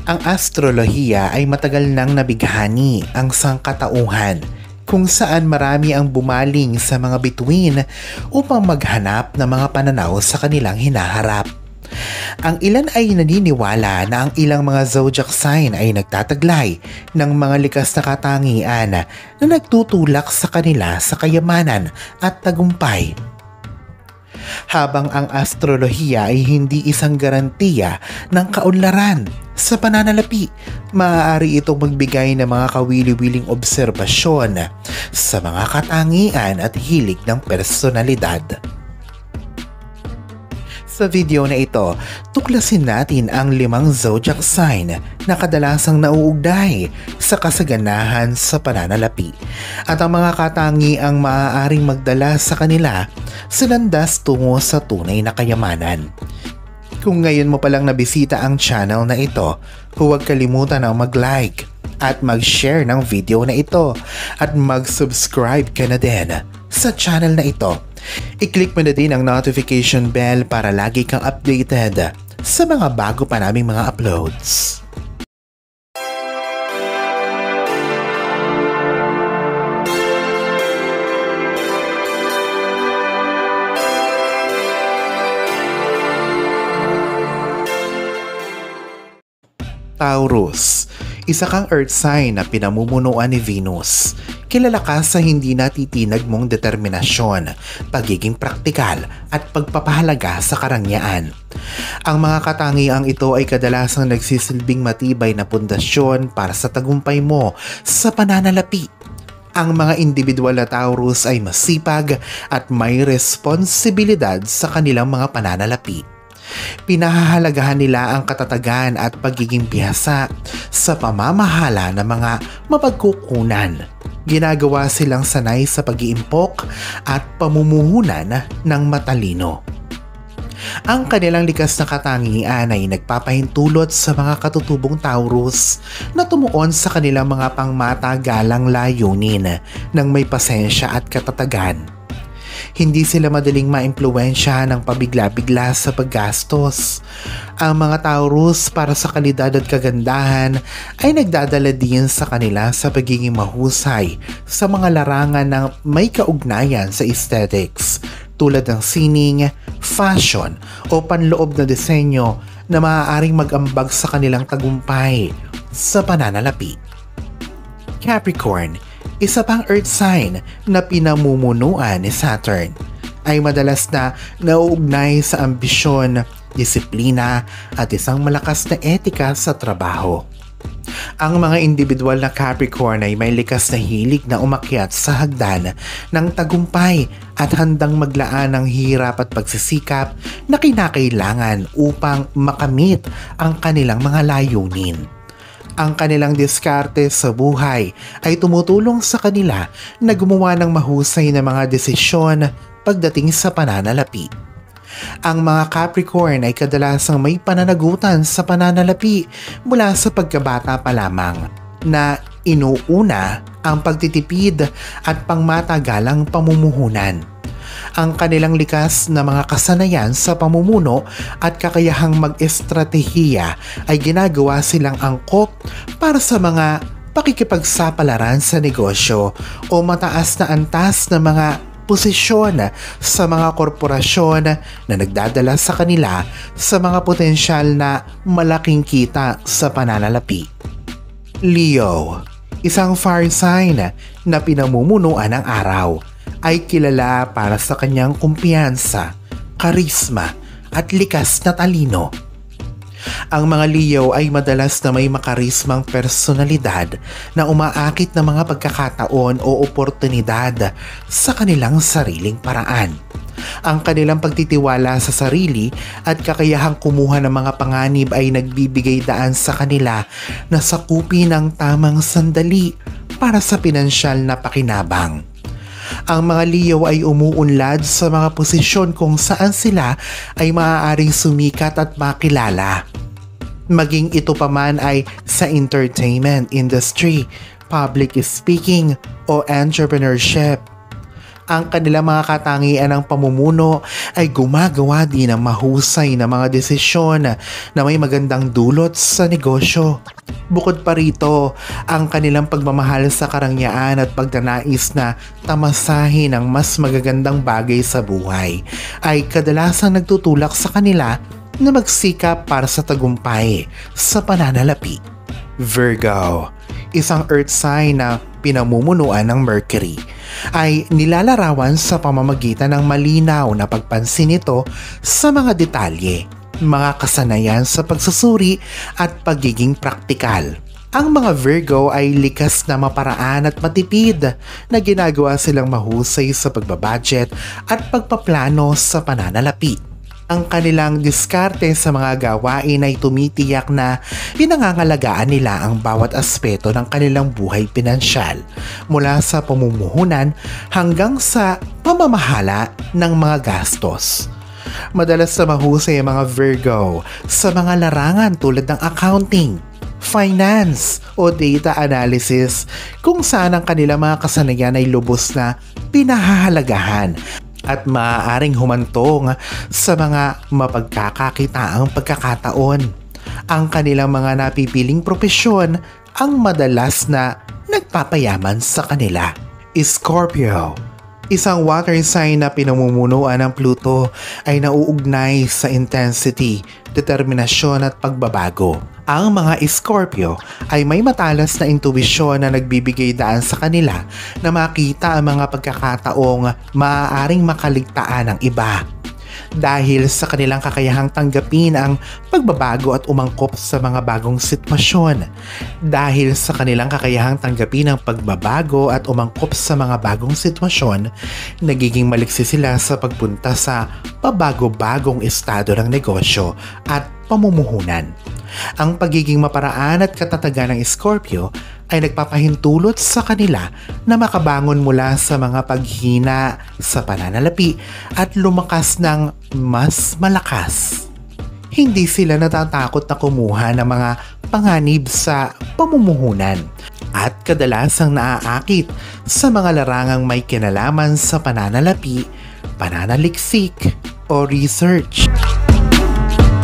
Ang astrolohiya ay matagal nang nabighani ang sangkatauhan kung saan marami ang bumaling sa mga bituin upang maghanap ng mga pananaw sa kanilang hinaharap. Ang ilan ay naniniwala na ang ilang mga zodiac sign ay nagtataglay ng mga likas na katangian na nagtutulak sa kanila sa kayamanan at tagumpay. Habang ang astrolohiya ay hindi isang garantiya ng kaunlaran sa pananalapi, maaari itong magbigay ng mga kawili-wiling obserbasyon sa mga katangian at hilig ng personalidad. Sa video na ito, tuklasin natin ang 5 zodiac sign na kadalasang nauugnay sa kasaganahan sa pananalapi at ang mga katangiang maaaring magdala sa kanila sa landas tungo sa tunay na kayamanan. Kung ngayon mo palang nabisita ang channel na ito, huwag kalimutan ang mag-like at mag-share ng video na ito at mag-subscribe ka na din sa channel na ito. I-click mo na din ang notification bell para lagi kang updated sa mga bago pa naming mga uploads. Taurus, isa kang earth sign na pinamumunuan ni Venus. Kilala ka sa hindi natitinag mong determinasyon, pagiging praktikal at pagpapahalaga sa karangyaan. Ang mga katangiang ito ay kadalasang nagsisilbing matibay na pundasyon para sa tagumpay mo sa pananalapi. Ang mga individual na Taurus ay masipag at may responsibilidad sa kanilang mga pananalapi. Pinahahalagahan nila ang katatagan at pagiging bihasa sa pamamahala ng mga mapagkukunan. Ginagawa silang sanay sa pag-iimpok at pamumuhunan ng matalino. Ang kanilang likas na katangian ay nagpapahintulot sa mga katutubong Taurus na tumuon sa kanilang mga pangmatagalang layunin ng may pasensya at katatagan. Hindi sila madaling maimpluwensya ng pabigla-bigla sa paggastos. Ang mga Taurus para sa kalidad at kagandahan ay nagdadala din sa kanila sa pagiging mahusay sa mga larangan ng may kaugnayan sa aesthetics tulad ng sining, fashion o panloob na disenyo na maaaring mag-ambag sa kanilang tagumpay sa pananalapi. Capricorn, isa pang earth sign na pinamumunuan ni Saturn, ay madalas na nauugnay sa ambisyon, disiplina at isang malakas na etika sa trabaho. Ang mga individual na Capricorn ay may likas na hilig na umakyat sa hagdan ng tagumpay at handang maglaan ng hirap at pagsisikap na kinakailangan upang makamit ang kanilang mga layunin. Ang kanilang diskarte sa buhay ay tumutulong sa kanila na gumawa ng mahusay na mga desisyon pagdating sa pananalapi. Ang mga Capricorn ay kadalasang may pananagutan sa pananalapi mula sa pagkabata pa lamang na inuuna ang pagtitipid at pangmatagalang pamumuhunan. Ang kanilang likas na mga kasanayan sa pamumuno at kakayahang mag-estratehiya ay ginagawa silang angkop para sa mga pakikipagsapalaran sa negosyo o mataas na antas na mga posisyon sa mga korporasyon na nagdadala sa kanila sa mga potensyal na malaking kita sa pananalapi. Leo, isang fire sign na pinamumunuan ng araw, ay kilala para sa kanyang kumpiyansa, karisma at likas na talino. Ang mga Leo ay madalas na may makarismang personalidad na umaakit ng mga pagkakataon o oportunidad sa kanilang sariling paraan. Ang kanilang pagtitiwala sa sarili at kakayahang kumuha ng mga panganib ay nagbibigay daan sa kanila na sakupin ang tamang sandali para sa pinansyal na pakinabang. Ang mga Leo ay umuunlad sa mga posisyon kung saan sila ay maaaring sumikat at makilala. Maging ito pa man ay sa entertainment industry, public speaking o entrepreneurship. Ang kanilang mga katangian ng pamumuno ay gumagawa din ng mahusay na mga desisyon na may magandang dulot sa negosyo. Bukod pa rito, ang kanilang pagmamahal sa karangyaan at pagdanais na tamasahin ang mas magagandang bagay sa buhay ay kadalasang nagtutulak sa kanila na magsikap para sa tagumpay sa pananalapi. Virgo, isang earth sign na pinamumunuan ng Mercury, ay nilalarawan sa pamamagitan ng malinaw na pagpansin nito sa mga detalye, mga kasanayan sa pagsusuri at pagiging praktikal. Ang mga Virgo ay likas na maparaan at matipid na ginagawa silang mahusay sa pagbabudget at pagpaplano sa pananalapi. Ang kanilang diskarte sa mga gawain ay tumitiyak na pinangangalagaan nila ang bawat aspeto ng kanilang buhay pinansyal, mula sa pamumuhunan hanggang sa pamamahala ng mga gastos. Madalas na mahusay ang mga Virgo sa mga larangan tulad ng accounting, finance o data analysis, kung saan ang kanilang mga kasanayan ay lubos na pinahahalagahan at maaaring humantong sa mga mapagkakakitaang pagkakataon. Ang kanilang mga napipiling propesyon ang madalas na nagpapayaman sa kanila. Scorpio, isang water sign na pinamumunuan ng Pluto, ay nauugnay sa intensity, determinasyon at pagbabago. Ang mga Scorpio ay may matalas na intuwisyon na nagbibigay daan sa kanila na makita ang mga pagkakataong maaaring makaligtaan ng iba. Dahil sa kanilang kakayahang tanggapin ang pagbabago at umangkop sa mga bagong sitwasyon. Dahil sa kanilang kakayahang tanggapin ang pagbabago at umangkop sa mga bagong sitwasyon, nagiging maliksi sila sa pagpunta sa pabago-bagong estado ng negosyo at pamumuhunan. Ang pagiging maparaan at katatagan ng Scorpio ay nagpapahintulot sa kanila na makabangon mula sa mga paghina sa pananalapi at lumakas ng mas malakas. Hindi sila natatakot na kumuha ng mga panganib sa pamumuhunan at kadalasang naaakit sa mga larangang may kinalaman sa pananalapi, pananaliksik o research.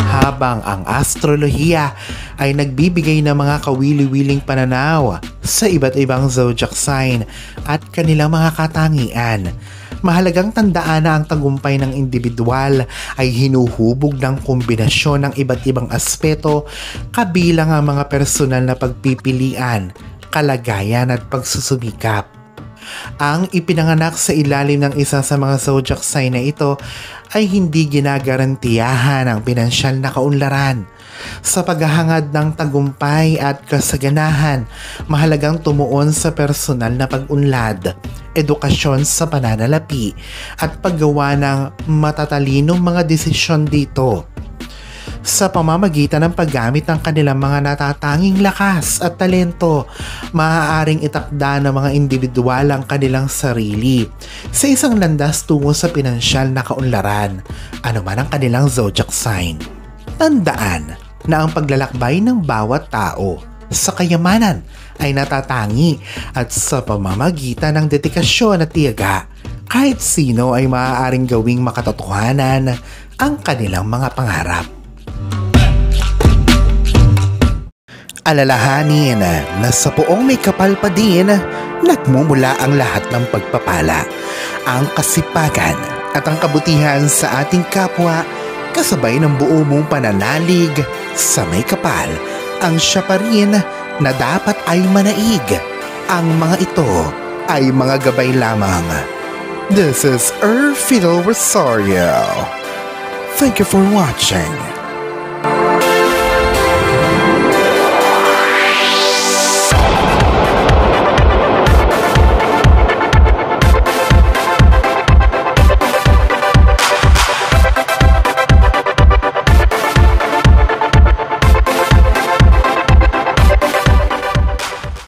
Habang ang astrolohiya ay nagbibigay ng mga kawili-wiling pananaw sa iba't ibang zodiac sign at kanilang mga katangian, mahalagang tandaan na ang tagumpay ng individual ay hinuhubog ng kombinasyon ng iba't ibang aspeto, kabilang ang mga personal na pagpipilian, kalagayan at pagsusumikap. Ang ipinanganak sa ilalim ng isa sa mga zodiac sign na ito ay hindi ginagarantiyahan ang pinansyal na kaunlaran. Sa paghahangad ng tagumpay at kasaganahan, mahalagang tumuon sa personal na pag-unlad, edukasyon sa pananalapi at paggawa ng matatalinong mga desisyon dito. Sa pamamagitan ng paggamit ng kanilang mga natatanging lakas at talento, maaaring itakda ng mga individual ang kanilang sarili sa isang landas tungo sa pinansyal na kaunlaran, anuman ang kanilang zodiac sign. Tandaan na ang paglalakbay ng bawat tao sa kayamanan ay natatangi at sa pamamagitan ng dedikasyon at tiyaga, kahit sino ay maaaring gawing makatotohanan ang kanilang mga pangarap. Alalahanin na sa poong may kapal pa din, nagmumula ang lahat ng pagpapala, ang kasipagan at ang kabutihan sa ating kapwa, kasabay ng buo mong pananalig sa may kapal. Ang siya pa rin na dapat ay manaig. Ang mga ito ay mga gabay lamang. This is Erfidel Rosario. Thank you for watching.